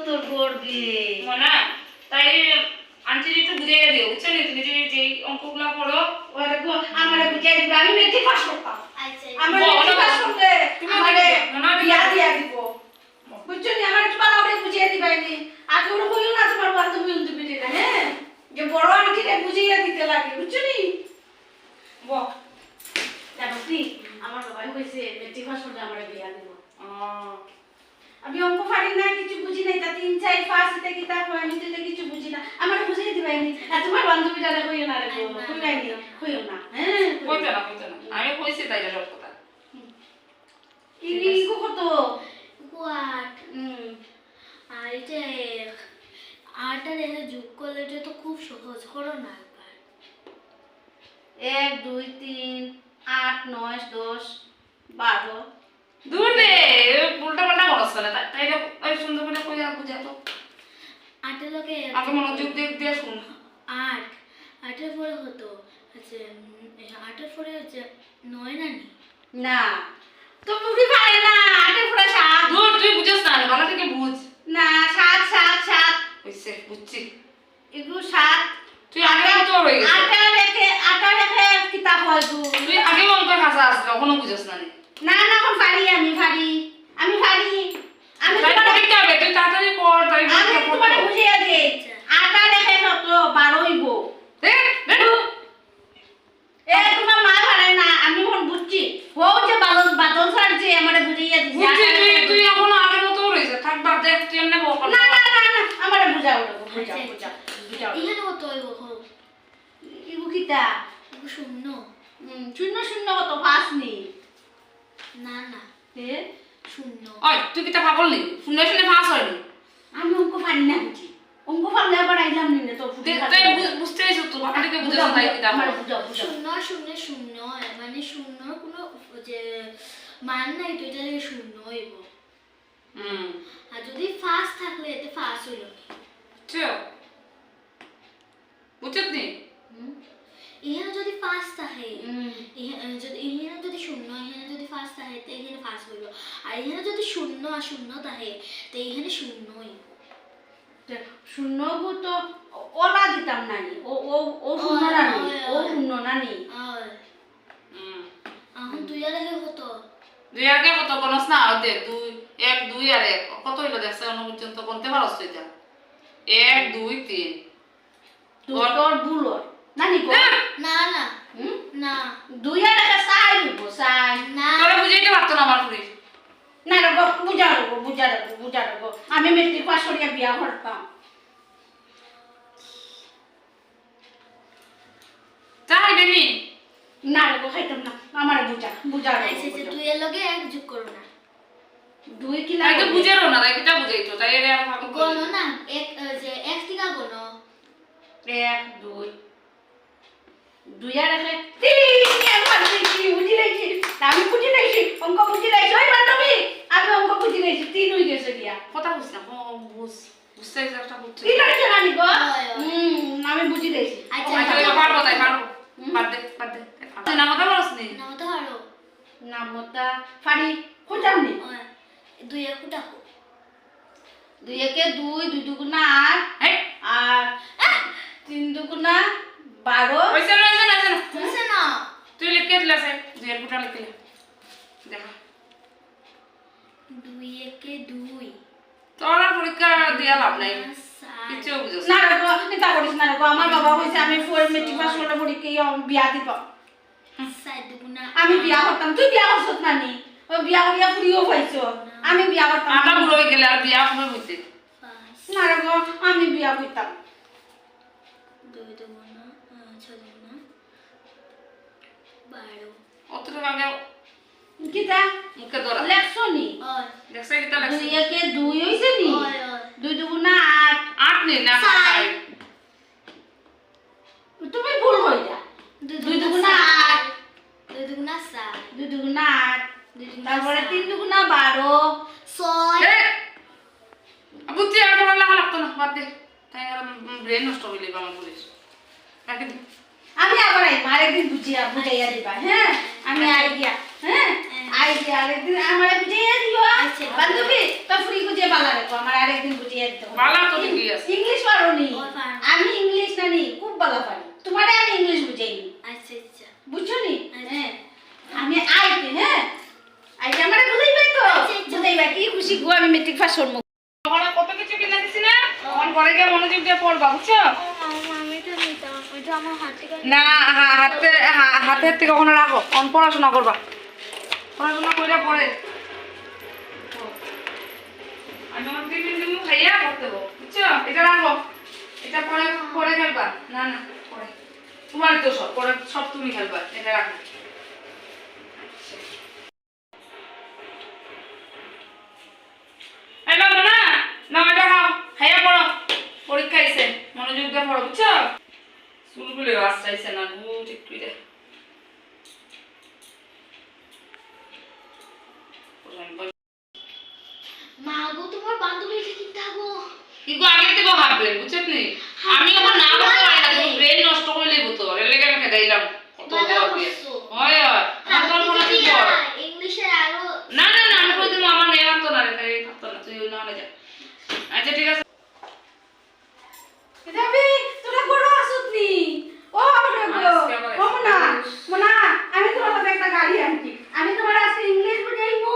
তোর গর্গে মনা তাই আন্টি একটু বুঝিয়ে দিও বুঝছেন তুমি যে অঙ্কগুলো পড়ো ওরে গো আমারে বুঝাই দিবা আমি মেট্রিক পাস করতাম আচ্ছা আমার মেট্রিক পাস করতে তুমি আমারে মনা বিয়া দিয়া দিব বুঝছো নি আমার একটু ভালো করে বুঝিয়ে দিবাই নি আগে ওরা কইও না তোমার বান্ধবী উন্তবি দিলা হ্যাঁ যে বড় আন্টিরে বুঝিয়ে দিতে লাগে বুঝছো নি বল জানো কি আমার বাবা কইছে মেট্রিক পাস করতে আমারে বিয়া দিব আমি অঙ্ক পারি না কিছু বুঝি নাই তা 3 4 5 তে কিতাব হয় আমি তো কিছু বুঝি না আমার বুঝিয়ে দিবাই নি আর তোমার বান্ধবীটা কইও না রে কইলাই নি কইও না হ্যাঁ কইতে না আমি কইছি তাই সব কথা ইনি কত কোয়াট আর এটা আটার এনে যোগ করলে এটা তো খুব সহজ করো না একবার 1 2 3 8 9 10 12 দূর রে উল্টা পাল্টা করছ না তাই ওই সুন্দর করে কইয়া বুঝা তো আটের লোকে আগে মনোযোগ দিয়ে শুন আট আটের পরে হতো হচ্ছে আটের পরে হচ্ছে 9 না নি না তো মুখি পারে না আটে পুরো 7 দূর তুই বুঝছ না ভালো থেকে বুঝ না 7 7 7 হইছে বুঝছি এগু 7 তুই আগে তো হয়ে গেছে আটা রেখে কিতাব হয় গু তুই আগে অঙ্ক ভাষা আসছে কখনো বুঝছ না না না কোন পারি আমি পারি আমি তাই পরীক্ষা হবে তুই তাড়াতাড়ি পড় তাই আমি তোমারে বুঝিয়ে দে আটা রেখে কত 12 হইব দে দে এ তোমার মা পারে না আমি কোন বুঝছি হও যে বাদল স্যার যে আমারে বুঝিয়ে দিছে বুঝছি তুই এখন আগের মতো রইছে থাক বাদ দে তুই এমনি বল না আমারে বুঝাও বুঝাও এখানে হতো ইগু কিতা শূন্য শূন্য শূন্য কত 5 নি না না এ শূন্য ওই তুই কিটা পাগল নি শুনে শুনে পাস হয়নি আমি অঙ্ক পারি না বুঝি অঙ্ক পারলে আবার আইলাম নি না তো তাই বুঝতে হইছ তো বাবাটিকে বুঝাছ তাই কিটা আমারে বুঝাও শূন্য শূন্য শূন্য মানে শূন্য কোনো যে মান নাই তো এটা শূন্য হইব আর যদি ফার্স্ট থাকলে এতে ফার্স্ট হইল চো বুঝছত নি এখানে যদি ফার্স্ট থাকে এখানে যদি শূন্য এখানে যদি ফার্স্ট থাকে তো এখানে ফার্স্ট হইল আর এখানে যদি শূন্য আর শূন্য থাকে তো এখানে শূন্য হইব শূন্য গো তো ওলা দিতাম নানি ও শূন্য নানি ও শূন্য নানি আর এখন তুই আর হে হতো দুই আগে কত কোনস না দে 2 1 2 আর 1 কত হইলো দেখছ অন্য পর্যন্ত কোনতে পারছ তুই যা 1 2 3 তোর বুলো নানি গো না না না 2 আর একটা সাই দিব সাই না তোরে বুঝাইতে পারতো না আমার পুলিশ না রে গো বুঝা গো আমি মেট্রিক পাস করিয়া বিয়া করতাম তাই দেনি না রে গো খাইতাম না আমার বুঝা আচ্ছা তুই এর লগে এক যোগ করো না 2 কি তাই তো লাগে বুঝারো না তাই কিটা বুঝাইতো তাই এর আর পাগল গনো না এক যে এক টিকা গনো 1 2 2 আর একটা 3 আমার বুঝি লাইছি আমি বুঝি লাইছি অঙ্ক বুঝি লাইছি ওই বান্ধবী আমি অঙ্ক বুঝি লাইছি 3 হই গেছে দিয়া কথা বুঝ না বুঝতে একটা বুঝতে 3 হইছে নানি গো হয়। আমি বুঝি লাইছি আচ্ছা আচ্ছা পারবো তাই পারবো বাদ দে তুই না কথা বলছ নি নাও তো হারো নামতা ফাড়ি কোথাও নি দুই এক ডাকো 2 একে 2 2 দুগুণা 8 এই আর 3 দুগুণা 12 ওইসে না বুঝছ না তুই লিখে দিলাস দুই এর পুটা লিখে দেখা দুই একে দুই তোর আর পরীক্ষা দিয়া লাভ নাই কিছু বুঝছ না রে গো এটা করিস না রে গো আমার বাবা কইছে আমি ফোর মেট্রিক পাস করলে পরীক্ষা বিয়া দিব সাত দুগুণা আমি বিয়া করতাম তুই বিয়া করছত নানি ও বিয়া করিয়া ফুরিও পাইছো আমি বিয়া করতাম আটা বুড়ো হয়ে গেলে আর বিয়া হবে হইতে পাঁচ না রে গো আমি বিয়া করতাম দুই দুগুণা ছয় দুগুণা 12 অত আগে কিটা মুখে ধরা লেখছনি और দেখছ কিটা লাগছে 2 একে 2 হইছে নি और 2 দুগুণা 8 আট নি না সাত। তুমি ভুল হই যা 2 দুগুণা 8 দুই দুগুণা 7 2 দুগুণা 8 দুই দুগুণা তারপরে 3 দুগুণা 12 ছয় এ বুঝছি আর পড়া লাগা লাগতো না বাদ দে তাই আর ব্রেন নষ্ট হইলে আমার পুলিশ রাখি দে আমি আবার আরেকদিন বুঝাইয়া দিবা হ্যাঁ আমি আইডিয়া হ্যাঁ আইডিয়া আরেকদিন আমার বুঝাইয়া দিও আচ্ছা। বান্ধবী তো ফ্রি বুঝে ভালো লাগে থাকো আমার আরেকদিন বুঝিয়ে দিতে হবে। ভালো তো ঠিকই আছে। ইংলিশ পারো নি? ও, পারো। আমি ইংলিশ জানি খুব ভালো পারি, তোমারে আমি ইংলিশ বুঝাই নি, আচ্ছা আচ্ছা বুঝছো নি? আচ্ছা। হ্যাঁ আমি আইতে, হ্যাঁ আইতে আমারে বুঝাইবে তো, আচ্ছা, আচ্ছা। বুঝাইবা কি খুশি গো আমি মেট্রিক পাস করব। ওখানে কত কিছু কিনে দিছি না, এখন ঘরে গিয়ে মনোযোগ দিয়ে পড়বা, বুঝছো? আমি তো নিতাম ওইটা আমার হাত থেকে না হাতের থেকে ওখানে রাখো, অন পড়াশোনা করবা, পড়াশোনা করে পরে আমি আমার টিফিন দিমু খাইয়া পড়তে দেবো, বুঝছো? এটা রাখো, এটা পরে পরে খেলবা, না না পরে তোমার তো সব পরে সব তুমি খেলবা, এটা রাখো। এই নাও না, নাও এটা খাও, খাইয়া পড়ো, পরীক্ষা আইছে, মনোযোগ দিয়ে পড়ো, বুঝছো? চুলগুলো আসছে না, ঠিক করে মা গো তোমার বান্ধবীকে কিনতে হবো কিন্তু আগে থেকে ভাববে, বুঝছেন নি? আমি এখন না করতে পারি না, তুমি ব্রেন নষ্ট করে লইব তো, এর লেগে আমি খেদাইলাম কত জবাব দিয়ে। হয় হয়, আমার তোর মনে কি বল? ইংলিশে আরো না না না, আমি কইতে আমার নেই তো না রে, তাই থাকতো না, তুই না হলে যা। আচ্ছা ঠিক আছে। যাবি তোরা গড় আসুত নি? ও রে গো ও মনা মনা, আমি তোমার কাছে একটা গাড়ি আনছি, আমি তোমার আজকে ইংলিশ বুঝাইবো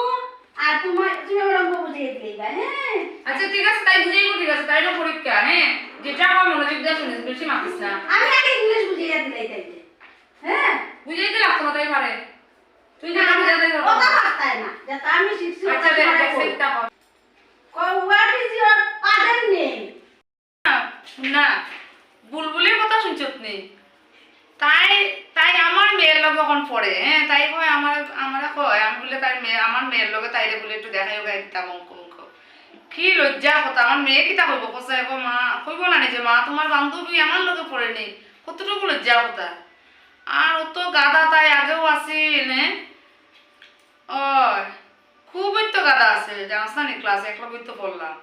আর তুমি আমার অঙ্ক বুঝিয়ে দিবা। হ্যাঁ আচ্ছা ঠিক আছে, তাই বুঝাইবো, ঠিক আছে, তাই না পরীক্ষা, হ্যাঁ যেটা আমার মনোযোগ দিয়ে শুনিস, বেশি মাতিস না। আমি আগে ইংলিশ বুঝিয়ে দিলাই তাই। হ্যাঁ বুঝাইতে লাগতো না, তাই পারে তুই যেটা বুঝাতে ও তো পারতাই না, যেটা আমি শিখছি আচ্ছা দেখ সেটটা কর what is your father name? না, বুলবুলের কথা শুনছত নি? তাই তাই আমার মেয়ের লগে এখন পড়ে, হ্যাঁ তাই কয় আমার কয়, আমি বলে তাই মেয়ে, আমার মেয়ের লগে তাইরে বলে একটু দেখাই গাই দিতাম অঙ্ক অঙ্ক। কি লজ্জা কথা, আমার মেয়ে কিতা কইব, কসাই কো মা কইব না যে মা তোমার বান্ধবী আমার লগে পড়ে নি, কতটুকু লজ্জা কথা। আর ও তো গাদা, তাই আগেও আছিল, হ্যাঁ ও খুবই তো গাদা আছে, জানাস না নি? ক্লাসে একলগই তো পড়লাম।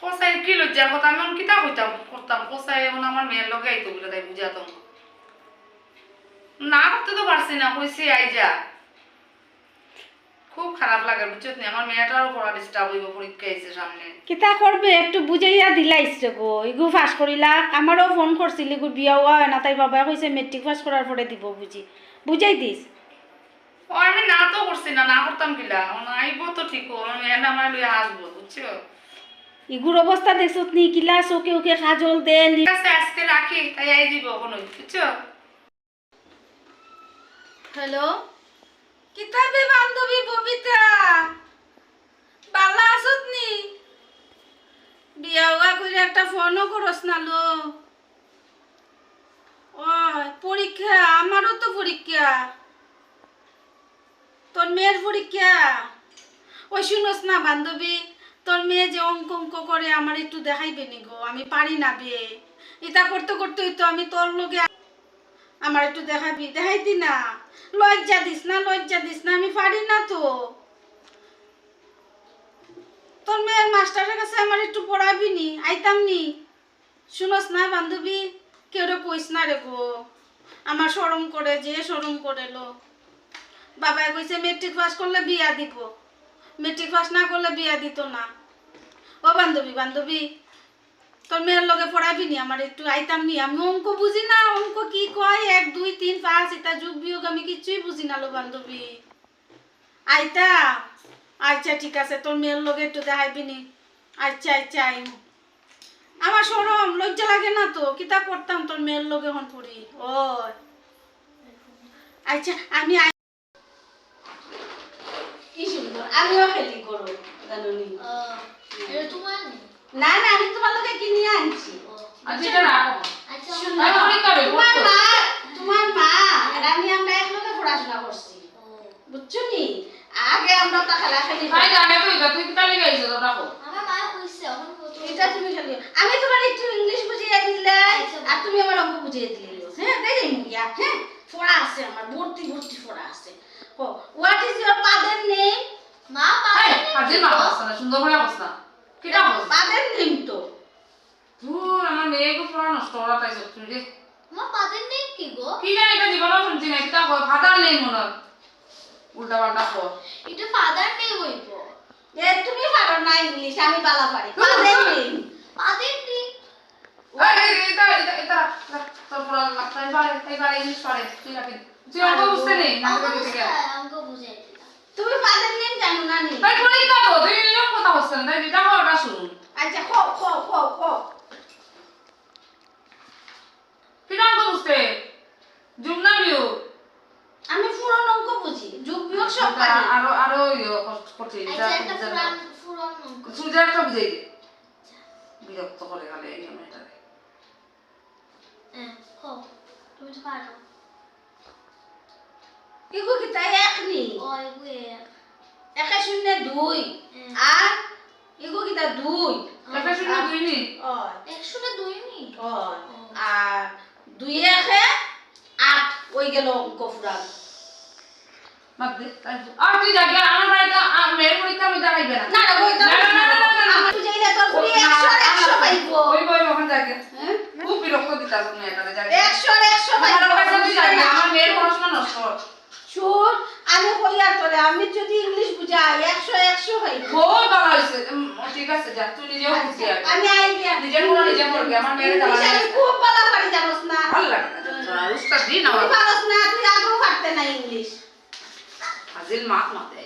কসাই কি লজ্জার কথা, আমি কিতা কইতাম করতাম, কসাই এখন আমার মেয়ের লগে আইতো বলে তাই বুঝাতাম না, করতে তো পারছি না, কইছি আই যা। খুব খারাপ লাগে, বুঝছত নি? আমার মেয়েটারও পড়া ডিস্টার্ব হইব, পরীক্ষা আইছে সামনে। কিতা করবে একটু বুঝাইয়া দিলাইছে গো, ইগু পাস করিলা, আমারও ফোন করছিল ইগু বিয়া হয় না, তাই বাবা কইছে মেট্রিক পাস করার পরে দিব বুঝাই দিস। ও আমি না তো করছি না, না করতাম কিলা, আইব তো ঠিক, আমার মেয়েটা আমার লইয়া আসবো, বুঝছো? ইগুর অবস্থা দেখছত নি, কিলা চোখে উকে কাজল দে। ঠিক আছে আজকে রাখি, তাই আই দিব এখন, বুঝছো? হ্যালো কিতাবে বান্ধবী ববিতা, বালা আসত নি? বিয়া হওয়া কইরা একটা ফোনও করস না লো। ওই পরীক্ষা, আমারও তো পরীক্ষা, তোর মেয়ের পরীক্ষা। ওই শুনোস না বান্ধবী, তোর মেয়ে যে অঙ্ক অঙ্ক করে আমার একটু দেখাইবে নি গো, আমি পারি না বিয়ে, এটা করতে করতে তো আমি তোর লগে, আমার একটু দেখাবি, দেখাইতি না, লজ্জা দিস না, লজ্জা দিস না, আমি পারি না তো। তোর মেয়ের মাস্টারের কাছে আমার একটু পড়াবি নি, আইতাম নি। শুনোস না বান্ধবী, কেউ রে কইস না রে গো, আমার শরম করে, যে শরম করে লো। বাবাই কইছে মেট্রিক পাস করলে বিয়া দিব, মেট্রিক পাস না করলে বিয়া দিত না। ও বান্ধবী বান্ধবী, তোর মেয়ের লগে পড়াবি নি, আমার একটু আইতাম নি, আমি অঙ্ক বুঝি না, অঙ্ক কি কয় 1 2 3 5 এটা যোগ বিয়োগ আমি কিছুই বুঝি না লো বান্ধবী, আইতা। আচ্ছা ঠিক আছে, তোর মেয়ের লগে একটু দেখাইবি নি। আচ্ছা আচ্ছা আইম, আমার শরম লজ্জা লাগে না তো, কিতা করতাম তোর মেয়ের লগে হন পড়ি। ও আচ্ছা আমি কি সুন্দর, আমিও খেলি করো জানুনি। এটা তোমার না না আমি তোমার লগে কিনে আনছি। আচ্ছা এটা রাখো, আচ্ছা তাই পরীক্ষা হবে, তোমার মা আর আমি আমরা একলগে পড়াশোনা করছি, বুঝছো নি? আগে আমরা তো খেলাখেলি তাই জানে তো, এটা তুই কিতা লেগে আইছো, রাখো। আমার মা কইছে এখন কত এটা তুমি খেলি, আমি তোমার একটু ইংলিশ বুঝিয়ে দিলে আর তুমি আমার অঙ্ক বুঝিয়ে দিলে। হ্যাঁ তাই যাই মুগিয়া, হ্যাঁ পড়া আছে আমার, ভর্তি ভর্তি পড়া আছে। ও what is your father name? মা হাই পারে আজি মা বসনা না, সুন্দর করে বসনা, কিটা বস ফাদার নেম তো ধুর, আমার মেয়েকে পড়া নষ্ট করা তাই সত্যি রে। মা পাদের নেম কি গো? কি জানি, এটা জীবনেও শুনছি না, কিতা কয় ফাদার নেই মনে হয়, উল্টা পাল্টা কয়। এটা ফাদার নেম হইবো। এ তুমি পারো পারো না ইংলিশ, আমি বালা পারি। পারেননি। পারেননি। এটা তোর পুরো এইবার ইংলিশ পারে তুই রাখি তুই অঙ্ক বুঝতে নেই না অঙ্ক করে বুঝতে দিকে হয়, অঙ্ক বুঝাই দিলাম। তুমি পারেননি জানো না নি? তাই পরীক্ষা তো তুই এরকম কথা হচ্ছে না তাই এটা হওয়াটা শুন আচ্ছা খো। তুই অঙ্ক বুঝতে যুগ না বিয়োগ আমি পুরো অঙ্ক বুঝি, যোগ বিয়োগ সব পারি। আরো করতে আচ্ছা, একটা পুরান অঙ্ক। সুজা একটা বুঝাই দে বিরক্ত করে গেলে এই মেয়েটারে হো, তুমি তো পারো। ইগো কি তাই এক নি? ও, এগুলো এক। 1 শূন্য 2 আর ইগো কি তা 2 একটা শূন্য দুই নি ও 102 নি? ও আর 2 1 8 ওই গেল অঙ্ক পুরা। বাদ দে আর তুই যাবি আমার বাড়িতে মেয়ের পরীক্ষা আমি দাঁড়াইবে না না ওই তো না আমি বুঝাইলে তোর পুরি 100 পাইবো। ওই ওখানে যাকে খুব বিরক্ত দিতাস মেয়েটারে যাকে 100 পাইবো। আমার কাছে তুই যাবি আমার মেয়ের পড়াশোনা নষ্ট শুন আমি কইয়ার তোরে আমি যদি ইংলিশ বুঝাই 100 পাইবো। বহুত ভালো হয়েছে ঠিক আছে যা তুই নিজেও খুশি আগে আমি আইডিয়া নিজের পড়া নিজে পড়বি আমার মেয়ের জ্বালা আমি খুব ভালো পারি জানোস না? ভালো লাগে না উস্তাদ দিন তুই আমার পারস না, তুই আগেও পারতে না ইংলিশ। ফাজিল মাত মাতে